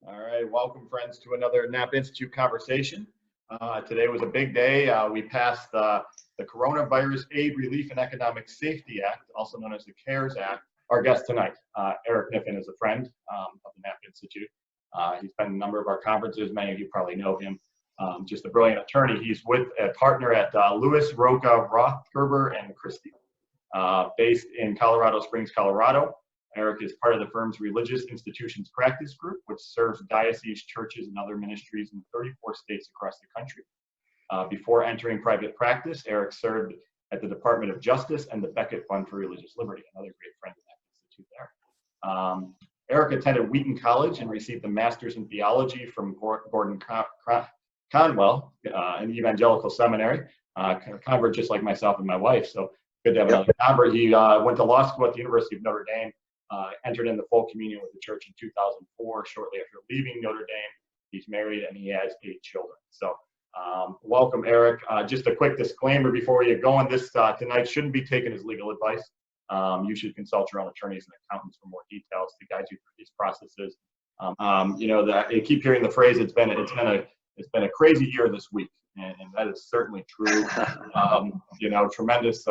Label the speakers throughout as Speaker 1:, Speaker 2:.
Speaker 1: All right, welcome friends to another Napa Institute conversation. Today was a big day. We passed the Coronavirus Aid, Relief, and Economic Safety Act, also known as the CARES Act. Our guest tonight, Eric Kniffin, is a friend of the Napa Institute. He's been in a number of our conferences. Many of you probably know him. Just a brilliant attorney. He's with a partner at Lewis, Roca, Roth, Gerber, and Christie, based in Colorado Springs, Colorado. Eric is part of the firm's Religious Institutions Practice Group, which serves dioceses, churches, and other ministries in 34 states across the country. Before entering private practice, Eric served at the Department of Justice and the Beckett Fund for Religious Liberty, another great friend of that institute there. Eric attended Wheaton College and received a master's in theology from Gordon Conwell, an evangelical seminary, convert just like myself and my wife, so good to have another convert. He went to law school at the University of Notre Dame. Entered into full communion with the church in 2004, shortly after leaving Notre Dame. He's married and he has 8 children. So welcome, Eric. Just a quick disclaimer before we get going. This tonight shouldn't be taken as legal advice. You should consult your own attorneys and accountants for more details to guide you through these processes. You know, that you keep hearing the phrase, it's been a crazy year this week, and that is certainly true. You know, tremendous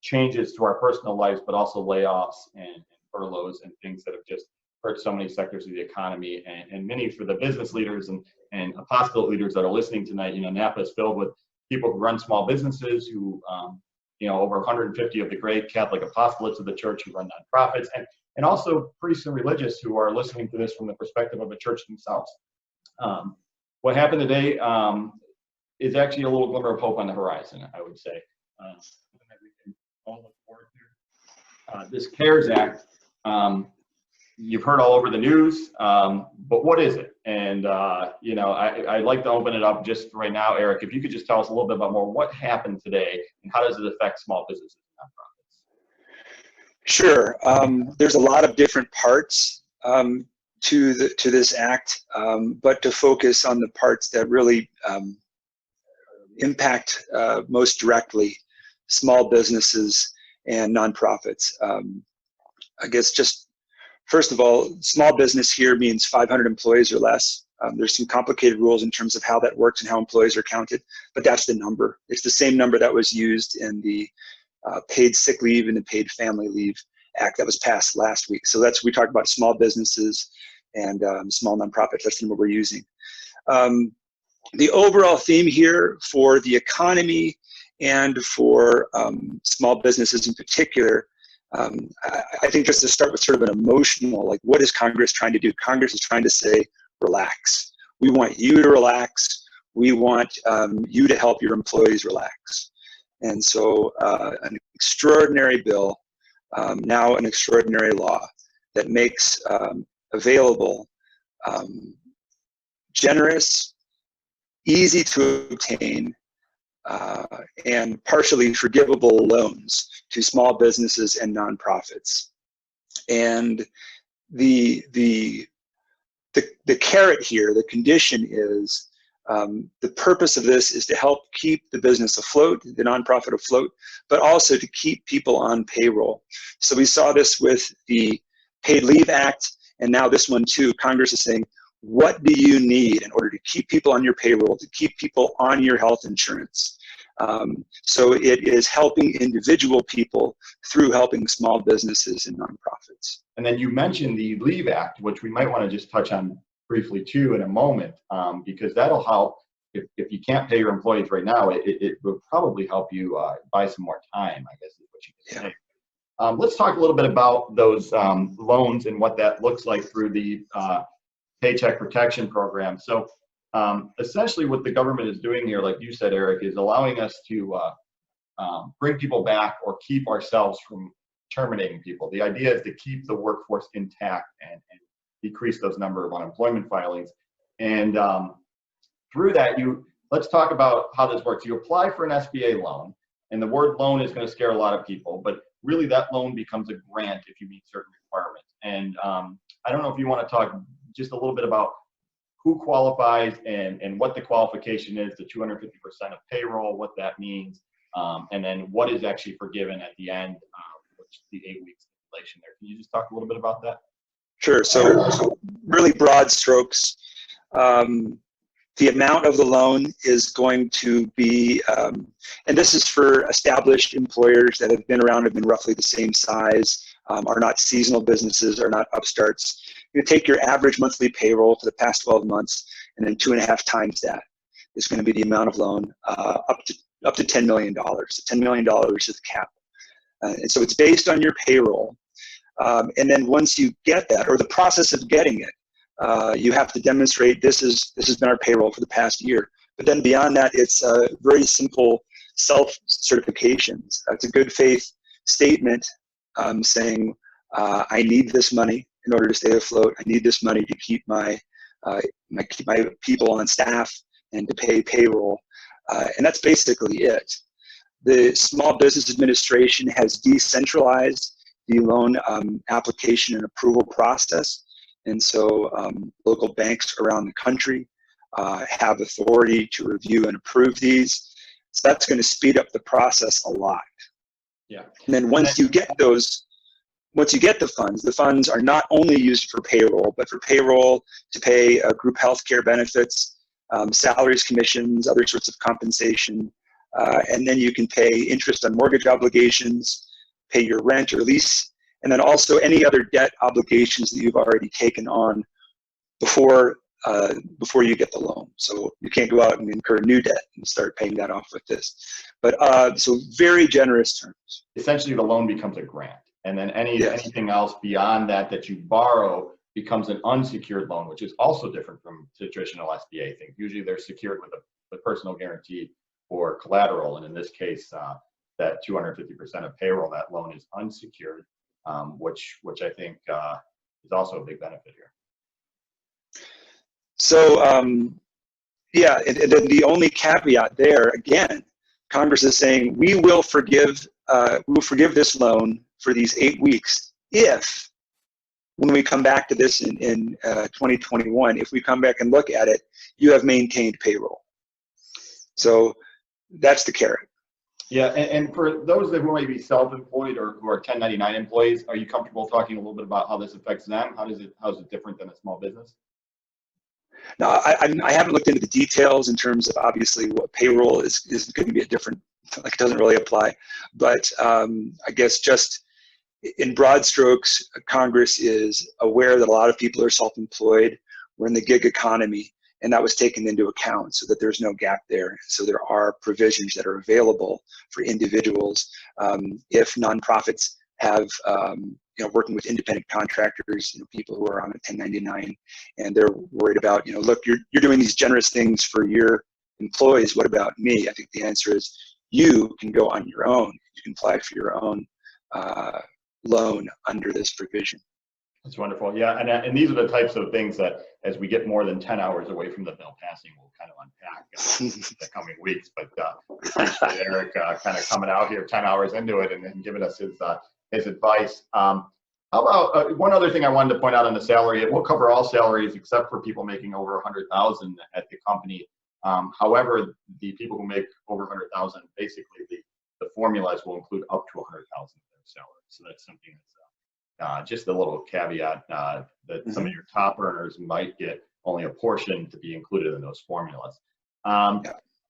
Speaker 1: changes to our personal lives, but also layoffs and furloughs and things that have just hurt so many sectors of the economy, and many for the business leaders and apostolate leaders that are listening tonight. You know, Napa is filled with people who run small businesses, who, you know, over 150 of the great Catholic apostolates of the church who run nonprofits, and also priests and religious who are listening to this from the perspective of a church themselves. What happened today is actually a little glimmer of hope on the horizon, I would say. All look forward to. This CARES Act, you've heard all over the news, but what is it? And, you know, I'd like to open it up just right now, Eric, if you could just tell us a little bit about more what happened today and how does it affect small businesses and nonprofits?
Speaker 2: Sure. There's a lot of different parts to this act, but to focus on the parts that really impact most directly small businesses and nonprofits. I guess just first of all, small business here means 500 employees or less. There's some complicated rules in terms of how that works and how employees are counted, but that's the number. It's the same number that was used in the paid sick leave and the paid family leave act that was passed last week. So we talked about small businesses and small nonprofits. That's the number we're using. The overall theme here for the economy and for small businesses in particular, I think just to start with sort of an emotional, like, what is Congress trying to do? Congress is trying to say, relax. We want you to relax. We want you to help your employees relax. And so an extraordinary bill, now an extraordinary law that makes available generous, easy to obtain, and partially forgivable loans to small businesses and nonprofits. And the carrot here, the condition is, the purpose of this is to help keep the business afloat, the nonprofit afloat, but also to keep people on payroll. So we saw this with the Paid Leave Act, and now this one too. Congress is saying, what do you need in order to keep people on your payroll, to keep people on your health insurance? So it is helping individual people through helping small businesses and nonprofits.
Speaker 1: And then you mentioned the Leave Act, which we might want to just touch on briefly too in a moment, because that'll help. If you can't pay your employees right now, it will probably help you buy some more time, I guess is what you can say. Let's talk a little bit about those loans and what that looks like through the Paycheck Protection Program. So essentially what the government is doing here, like you said, Eric, is allowing us to bring people back or keep ourselves from terminating people. The idea is to keep the workforce intact and decrease those number of unemployment filings. And through that, let's talk about how this works. You apply for an SBA loan, and the word loan is going to scare a lot of people, but really that loan becomes a grant if you meet certain requirements. And I don't know if you want to talk just a little bit about who qualifies and what the qualification is, the 250% of payroll, what that means, and then what is actually forgiven at the end, which the 8 weeks inflation there. Can you just talk a little bit about that?
Speaker 2: Sure. So really broad strokes. The amount of the loan is going to be, and this is for established employers that have been around, have been roughly the same size, are not seasonal businesses, are not upstarts. You take your average monthly payroll for the past 12 months, and then 2.5 times that is going to be the amount of loan, up to $10 million. $10 million is the cap. And so it's based on your payroll. And then once you get that, or the process of getting it, you have to demonstrate this has been our payroll for the past year. But then beyond that, it's very simple self-certifications. It's a good faith statement saying, I need this money in order to stay afloat. I need this money to keep my people on staff and to pay payroll. And that's basically it. The Small Business Administration has decentralized the loan application and approval process. And so local banks around the country have authority to review and approve these. So that's going to speed up the process a lot.
Speaker 1: Yeah.
Speaker 2: And then once you get the funds are not only used for payroll, but for payroll to pay group health care benefits, salaries, commissions, other sorts of compensation. And then you can pay interest on mortgage obligations, pay your rent or lease, and then also any other debt obligations that you've already taken on before you get the loan. So you can't go out and incur new debt and start paying that off with this. But so very generous terms.
Speaker 1: Essentially, the loan becomes a grant, and then anything else beyond that you borrow becomes an unsecured loan, which is also different from traditional SBA things. Usually, they're secured with a personal guarantee or collateral, and in this case, that 250% of payroll, that loan is unsecured, which I think is also a big benefit here.
Speaker 2: So yeah, and then the only caveat there, again, Congress is saying we will forgive this loan for these 8 weeks if, when we come back to this in 2021, if we come back and look at it, you have maintained payroll. So that's the carrot.
Speaker 1: Yeah, and for those who may be self-employed or who are 1099 employees, are you comfortable talking a little bit about how this affects them? How is it different than a small business?
Speaker 2: No, I haven't looked into the details in terms of obviously what payroll is going to be a different, like it doesn't really apply. But I guess just in broad strokes, Congress is aware that a lot of people are self-employed. We're in the gig economy, and that was taken into account so that there's no gap there. So there are provisions that are available for individuals if nonprofits have working with independent contractors, people who are on a 1099, and they're worried about, look, you're doing these generous things for your employees. What about me? I think the answer is you can go on your own. You can apply for your own loan under this provision.
Speaker 1: That's wonderful. Yeah, and these are the types of things that, as we get more than 10 hours away from the bill passing, we'll kind of unpack the coming weeks. But appreciate Eric kind of coming out here 10 hours into it and giving us his advice. How about one other thing I wanted to point out on the salary? It will cover all salaries except for people making over 100,000 at the company. However, the people who make over 100,000, basically the formulas will include up to 100,000 of their salary. So that's something that's just a little caveat that some of your top earners might get only a portion to be included in those formulas. How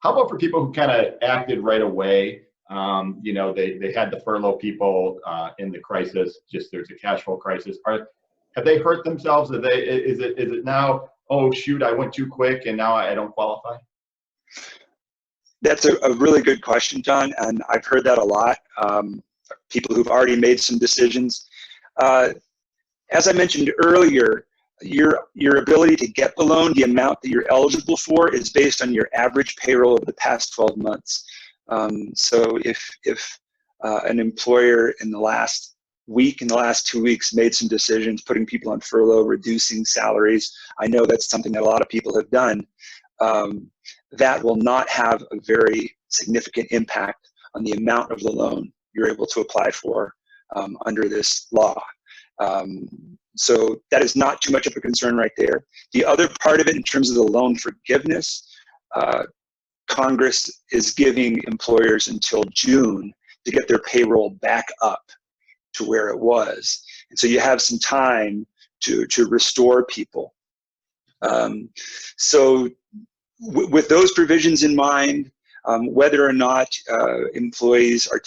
Speaker 1: about for people who kind of acted right away? They had to furlough people in the crisis. Just there's a cash flow crisis. Have they hurt themselves? Is it now? Oh shoot! I went too quick, and now I don't qualify.
Speaker 2: That's a really good question, John, and I've heard that a lot. People who've already made some decisions. As I mentioned earlier, your ability to get the loan, the amount that you're eligible for, is based on your average payroll over the past 12 months. So if an employer in the last week, in the last 2 weeks, made some decisions, putting people on furlough, reducing salaries, I know that's something that a lot of people have done, that will not have a very significant impact on the amount of the loan you're able to apply for under this law. So that is not too much of a concern right there. The other part of it, in terms of the loan forgiveness, Congress is giving employers until June to get their payroll back up to where it was. And so you have some time to restore people. So with those provisions in mind, whether or not employees are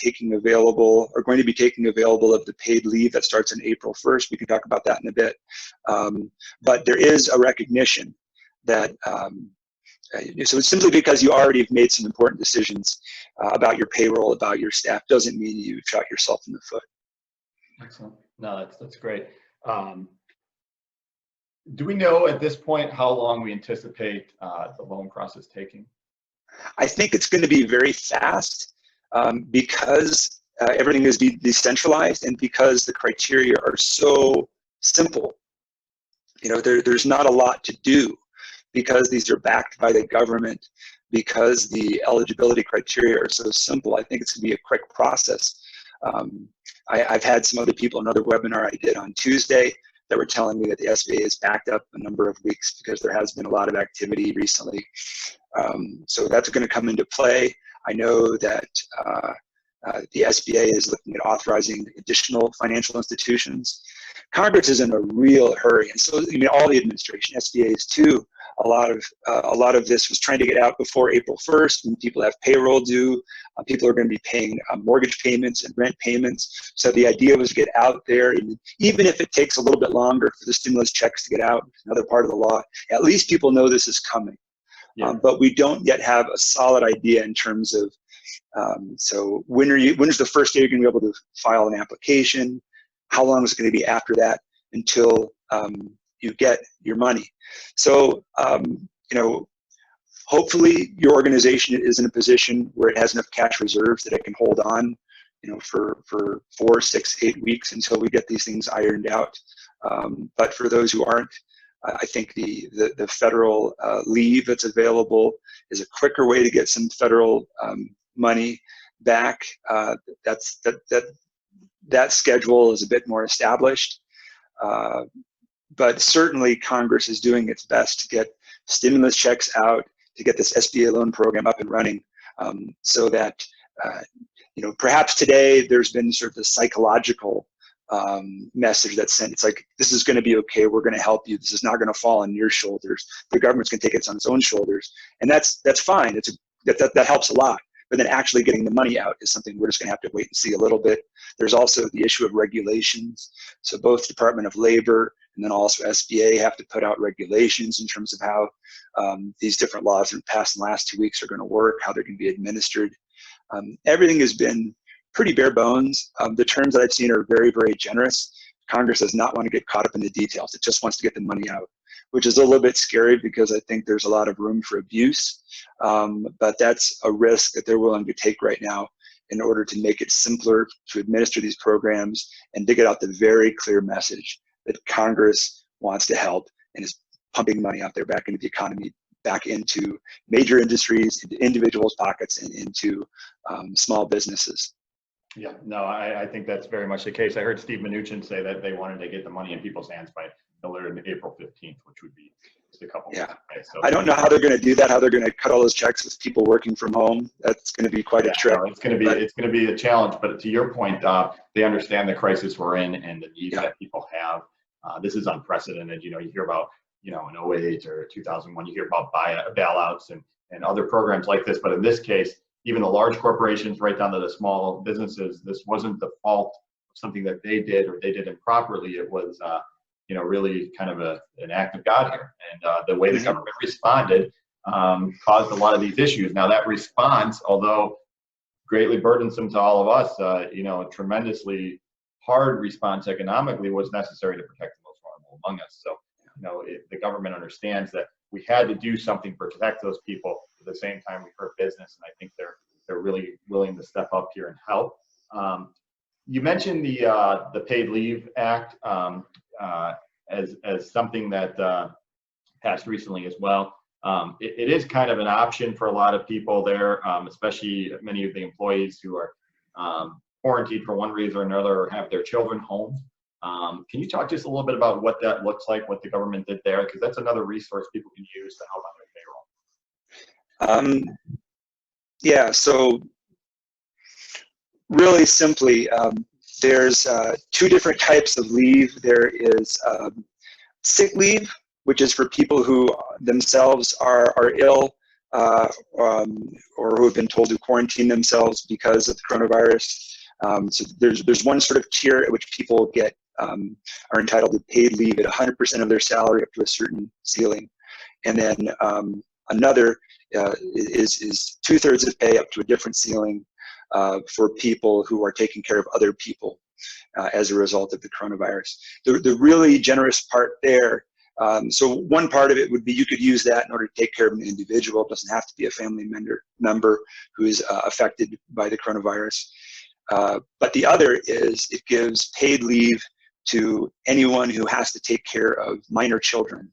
Speaker 2: going to be taking available of the paid leave that starts on April 1st, we can talk about that in a bit. But there is a recognition that, so simply because you already have made some important decisions about your payroll, about your staff, doesn't mean you shot yourself in the foot.
Speaker 1: Excellent. No, that's great. Do we know at this point how long we anticipate the loan process taking?
Speaker 2: I think it's going to be very fast because everything is decentralized and because the criteria are so simple. You know, there's not a lot to do because these are backed by the government, because the eligibility criteria are so simple. I think it's going to be a quick process. I've had some other people, another webinar I did on Tuesday, that were telling me that the SBA is backed up a number of weeks because there has been a lot of activity recently. So that's going to come into play. I know that the SBA is looking at authorizing additional financial institutions. Congress is in a real hurry, and so all the administration, SBA is too. A lot of this was trying to get out before April 1st when people have payroll due. People are going to be paying mortgage payments and rent payments. So the idea was to get out there, and even if it takes a little bit longer for the stimulus checks to get out, another part of the law, at least people know this is coming. Yeah. But we don't yet have a solid idea in terms of, so when is the first day you're going to be able to file an application? How long is it going to be after that until you get your money? So, hopefully your organization is in a position where it has enough cash reserves that it can hold on, for 4, 6, 8 weeks until we get these things ironed out. But for those who aren't, I think the federal leave that's available is a quicker way to get some federal money back. That schedule is a bit more established. But certainly Congress is doing its best to get stimulus checks out, to get this SBA loan program up and running, so that, perhaps today there's been sort of the psychological message that's sent. It's like, this is going to be okay. We're going to help you. This is not going to fall on your shoulders. The government's going to take it on its own shoulders. And that's fine. That helps a lot. But then actually getting the money out is something we're just going to have to wait and see a little bit. There's also the issue of regulations. So both Department of Labor and then also SBA have to put out regulations in terms of how these different laws that have passed in the last 2 weeks are going to work, how they're going to be administered. Everything has been pretty bare bones. The terms that I've seen are very, very generous. Congress does not want to get caught up in the details. It just wants to get the money out, which is a little bit scary because I think there's a lot of room for abuse. But that's a risk that they're willing to take right now in order to make it simpler to administer these programs and to get out the very clear message that Congress wants to help and is pumping money out there back into the economy, back into major industries, into individuals' pockets, and into small businesses.
Speaker 1: Yeah, no, I think that's very much the case. I heard Steve Mnuchin say that they wanted to get the money in people's hands by April 15th, which would be just a couple weeks away. So
Speaker 2: I don't know how they're going to do that, how they're going to cut all those checks with people working from home. That's going to be quite a trick.
Speaker 1: No, it's going to be a challenge. But to your point, they understand the crisis we're in and the needs that people have. This is unprecedented. You hear about, in 2008 or 2001, you hear about bailouts and other programs like this. But in this case, even the large corporations right down to the small businesses, this wasn't the fault of something that they did or they did improperly. It was, really kind of an act of God here. And the way the government responded caused a lot of these issues. Now that response, although greatly burdensome to all of us, a tremendously hard response economically was necessary to protect the most vulnerable among us. So, the government understands that we had to do something to protect those people. At the same time, we hurt business, and I think they're really willing to step up here and help. You mentioned the Paid Leave Act as something that passed recently as well. It is kind of an option for a lot of people there, especially many of the employees who are quarantined for one reason or another or have their children home. Can you talk just a little bit about what that looks like, what the government did there? Because that's another resource people can use to help on their payroll.
Speaker 2: So really simply, there's 2 different types of leave. There is sick leave, which is for people who themselves are ill or who have been told to quarantine themselves because of the coronavirus. So there's one sort of tier at which people get are entitled to paid leave at 100% of their salary up to a certain ceiling, and then another is 2/3 of pay up to a different ceiling for people who are taking care of other people as a result of the coronavirus. The really generous part there. So one part of it would be you could use that in order to take care of an individual. It doesn't have to be a family member who is affected by the coronavirus. But the other is it gives paid leave to anyone who has to take care of minor children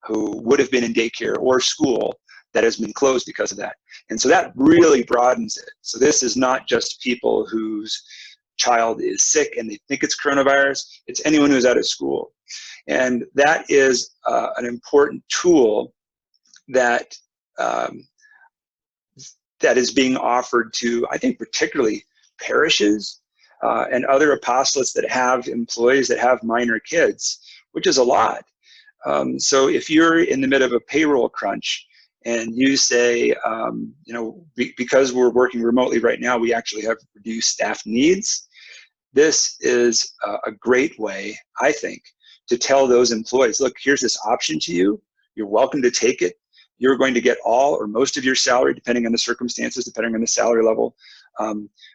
Speaker 2: who would have been in daycare or school that has been closed because of that. And so that really broadens it. So this is not just people whose child is sick and they think it's coronavirus, it's anyone who's out of school. And that is an important tool that that is being offered to, I think, particularly parishes and other apostolates that have employees that have minor kids, which is a lot. So if you're in the middle of a payroll crunch and you say, you know, because we're working remotely right now, we actually have reduced staff needs. This is a great way, I think, to tell those employees, look, here's this option to you. You're welcome to take it. You're going to get all or most of your salary, depending on the circumstances, depending on the salary level.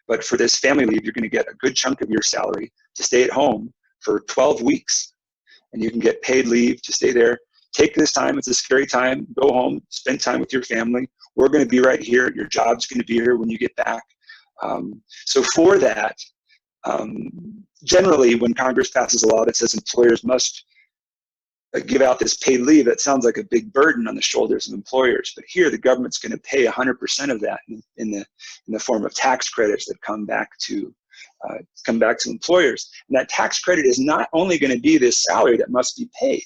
Speaker 2: But for this family leave, you're going to get a good chunk of your salary to stay at home for 12 weeks. And you can get paid leave to stay there. Take this time. It's a scary time. Go home. Spend time with your family. We're going to be right here. Your job's going to be here when you get back. So for that, generally, when Congress passes a law that says employers must give out this paid leave, that sounds like a big burden on the shoulders of employers. But here, the government's going to pay 100% of that in the form of tax credits that come back to employers. And that tax credit is not only going to be this salary that must be paid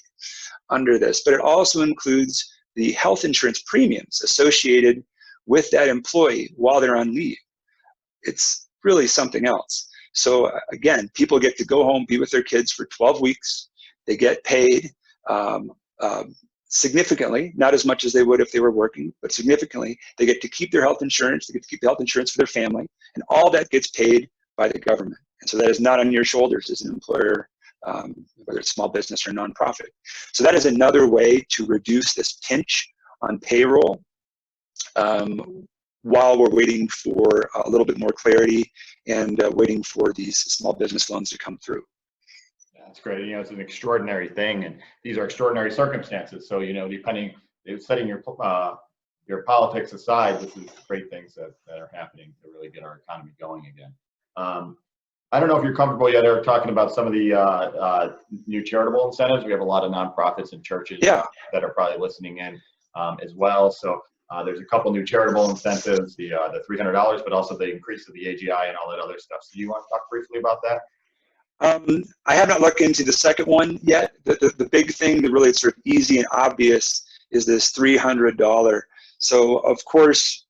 Speaker 2: under this, but it also includes the health insurance premiums associated with that employee while they're on leave. It's really something else. So again, people get to go home, be with their kids for 12 weeks. They get paid significantly, not as much as they would if they were working, but significantly. They get to keep their health insurance. They get to keep the health insurance for their family, and all that gets paid by the government. And so that is not on your shoulders as an employer, whether it's small business or nonprofit. So that is another way to reduce this pinch on payroll while we're waiting for a little bit more clarity and waiting for these small business loans to come through.
Speaker 1: That's great. You know, it's an extraordinary thing, and these are extraordinary circumstances. So, you know, setting your politics aside, this is great things that are happening to really get our economy going again. I don't know if you're comfortable yet, Eric, talking about some of the new charitable incentives. We have a lot of nonprofits and churches that are probably listening in as well. So there's a couple new charitable incentives, the $300, but also the increase of the AGI and all that other stuff. So do you want to talk briefly about that?
Speaker 2: I have not looked into the second one yet. The big thing that really is sort of easy and obvious is this $300. So of course,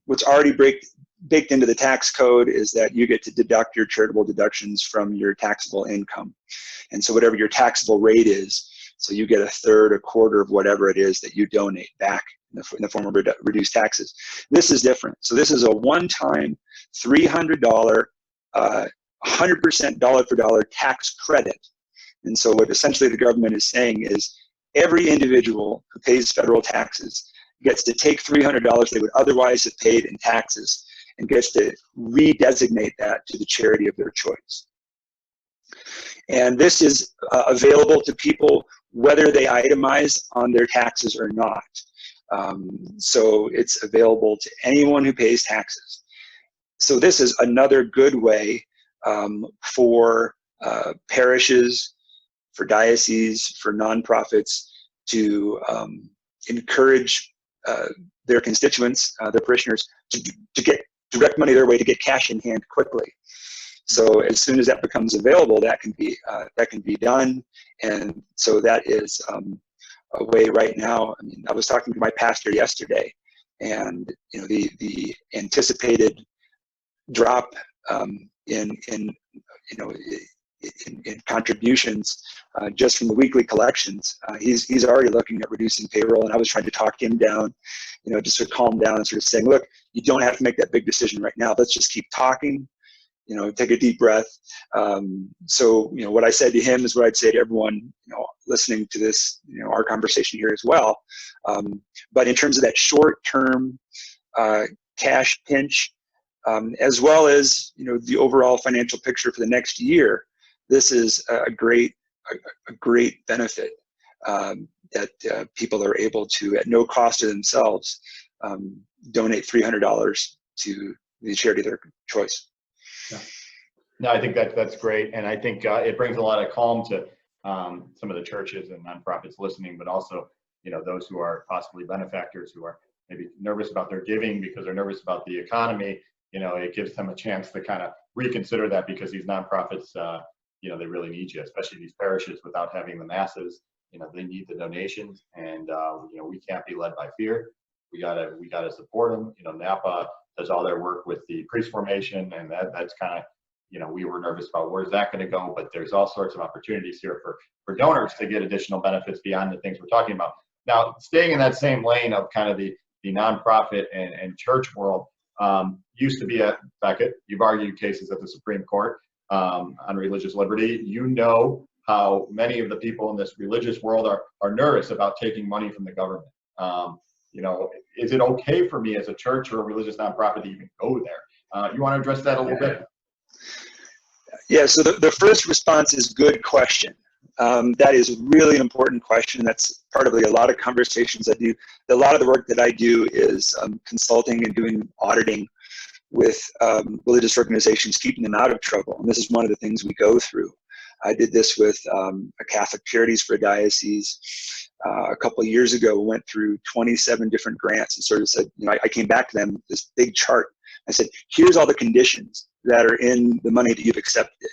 Speaker 2: what's already baked into the tax code is that you get to deduct your charitable deductions from your taxable income. And so whatever your taxable rate is, so you get a third, a quarter of whatever it is that you donate back in the form of reduced taxes. This is different. So this is a one-time $300 100% dollar for dollar tax credit. And so what essentially the government is saying is every individual who pays federal taxes gets to take $300 they would otherwise have paid in taxes and gets to redesignate that to the charity of their choice. And this is available to people whether they itemize on their taxes or not. So it's available to anyone who pays taxes. So this is another good way for parishes, for dioceses, for nonprofits to encourage their constituents, their parishioners, to get direct money their way, to get cash in hand quickly. So as soon as that becomes available, that can be done. And so that is a way right now. I mean, I was talking to my pastor yesterday, and you know the anticipated drop in in contributions just from the weekly collections. He's already looking at reducing payroll, and I was trying to talk him down, just sort of calm down and sort of saying, look, you don't have to make that big decision right now. Let's just keep talking. Take a deep breath. So what I said to him is what I'd say to everyone, listening to this, our conversation here as well. But in terms of that short-term cash pinch, as well as the overall financial picture for the next year, this is a great benefit that people are able to, at no cost to themselves, donate $300 to the charity of their choice.
Speaker 1: Yeah. No, I think that's great, and I think it brings a lot of calm to some of the churches and nonprofits listening, but also those who are possibly benefactors who are maybe nervous about their giving because they're nervous about the economy. It gives them a chance to kind of reconsider that, because these nonprofits, they really need you, especially these parishes, without having the masses. They need the donations, and we can't be led by fear. We gotta support them. Napa does all their work with the priest formation, and that's kind of, we were nervous about where's that going to go, but there's all sorts of opportunities here for donors to get additional benefits beyond the things we're talking about. Now, staying in that same lane of kind of the nonprofit and church world, used to be Beckett, you've argued cases at the Supreme Court on religious liberty. How many of the people in this religious world are nervous about taking money from the government. Is it okay for me as a church or a religious nonprofit to even go there? You want to address that a little bit?
Speaker 2: Yeah, so the first response is good question. That is really an important question. That's part of a lot of conversations I do. A lot of the work that I do is consulting and doing auditing with religious organizations, keeping them out of trouble. And this is one of the things we go through. I did this with a Catholic Charities for a Diocese a couple of years ago. We went through 27 different grants and sort of said, I came back to them, this big chart. I said, here's all the conditions that are in the money that you've accepted.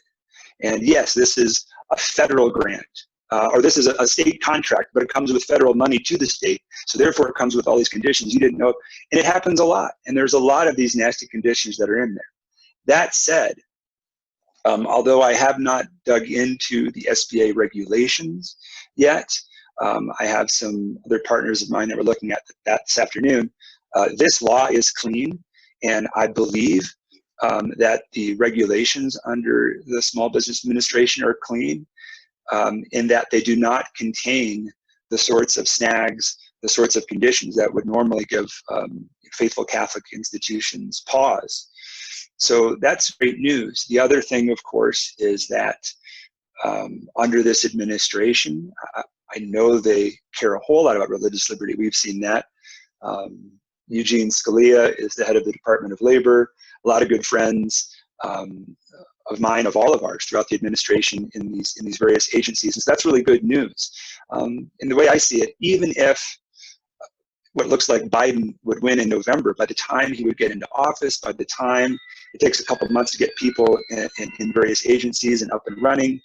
Speaker 2: And yes, this is a federal grant, or this is a state contract, but it comes with federal money to the state. So therefore it comes with all these conditions you didn't know. And it happens a lot. And there's a lot of these nasty conditions that are in there. That said, although I have not dug into the SBA regulations yet, I have some other partners of mine that were looking at that this afternoon. This law is clean, and I believe that the regulations under the Small Business Administration are clean, in that they do not contain the sorts of snags, the sorts of conditions that would normally give faithful Catholic institutions pause. So that's great news. The other thing, of course, is that under this administration, I know they care a whole lot about religious liberty. We've seen that. Eugene Scalia is the head of the Department of Labor. A lot of good friends of mine, of all of ours, throughout the administration in these various agencies. And so that's really good news. And the way I see it, even if what looks like Biden would win in November, by the time he would get into office, by the time it takes a couple of months to get people in various agencies and up and running,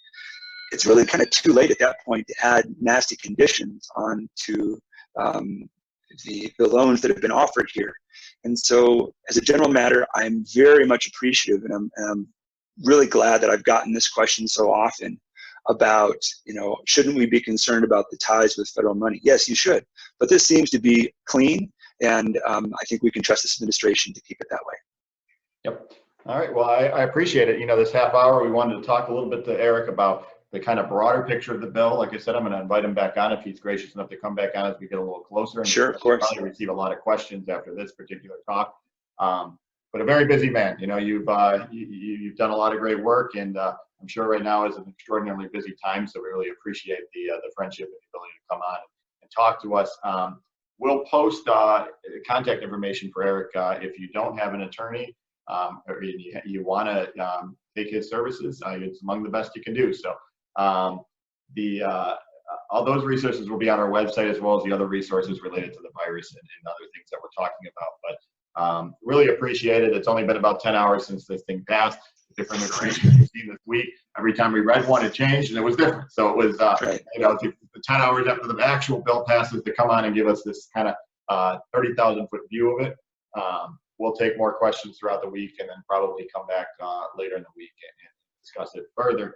Speaker 2: it's really kind of too late at that point to add nasty conditions onto the loans that have been offered here. And so as a general matter, I'm very much appreciative, and I'm really glad that I've gotten this question so often about, shouldn't we be concerned about the ties with federal money? Yes, you should. But this seems to be clean, and I think we can trust this administration to keep it that way.
Speaker 1: Yep. All right. Well, I appreciate it. This half hour, we wanted to talk a little bit to Eric about the kind of broader picture of the bill. Like I said, I'm going to invite him back on if he's gracious enough to come back on as we get a little closer. And
Speaker 2: sure, of course.
Speaker 1: We'll probably receive a lot of questions after this particular talk. But a very busy man. You've done a lot of great work, and I'm sure right now is an extraordinarily busy time. So we really appreciate the friendship and the ability to come on and talk to us. We'll post contact information for Eric if you don't have an attorney or you want to take his services. It's among the best you can do. So all those resources will be on our website, as well as the other resources related to the virus and other things that we're talking about. But really appreciate it. It's only been about 10 hours since this thing passed. Different information we've seen this week. Every time we read one, it changed, and it was different. So it was, the 10 hours after the actual bill passes to come on and give us this kind of 30,000-foot view of it. We'll take more questions throughout the week, and then probably come back later in the week and discuss it further.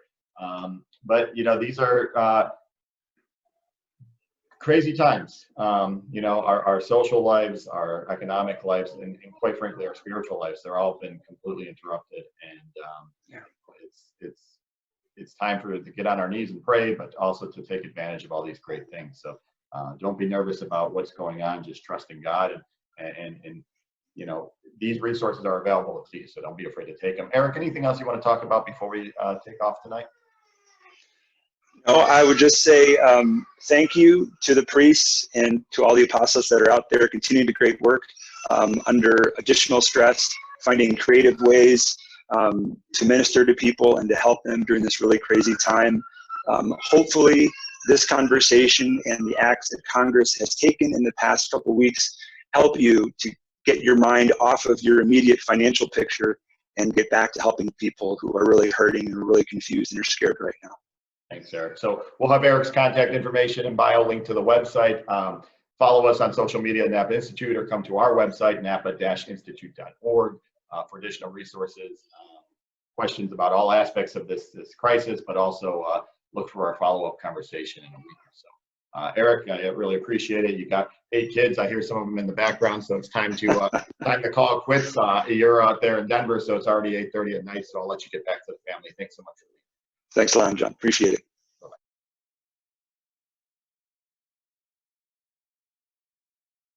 Speaker 1: But these are crazy times. Our social lives, our economic lives, and quite frankly, our spiritual lives, they're all been completely interrupted. And it's time to get on our knees and pray, but also to take advantage of all these great things. So don't be nervous about what's going on. Just trust in God, and these resources are available to you. So don't be afraid to take them. Eric, anything else you want to talk about before we take off tonight?
Speaker 2: No, I would just say thank you to the priests and to all the apostles that are out there continuing the great work under additional stress, finding creative ways to minister to people and to help them during this really crazy time. Hopefully, this conversation and the acts that Congress has taken in the past couple weeks help you to get your mind off of your immediate financial picture and get back to helping people who are really hurting and are really confused and are scared right now.
Speaker 1: Thanks, Eric. So we'll have Eric's contact information and bio link to the website. Follow us on social media at Napa Institute, or come to our website, napa-institute.org, for additional resources, questions about all aspects of this crisis, but also look for our follow-up conversation in a week or so. Eric, I really appreciate it. You got 8 kids. I hear some of them in the background, so it's time to call it quits. You're out there in Denver, so it's already 8:30 at night, so I'll let you get back to the family. Thanks so much.
Speaker 2: Thanks a lot, John. Appreciate it.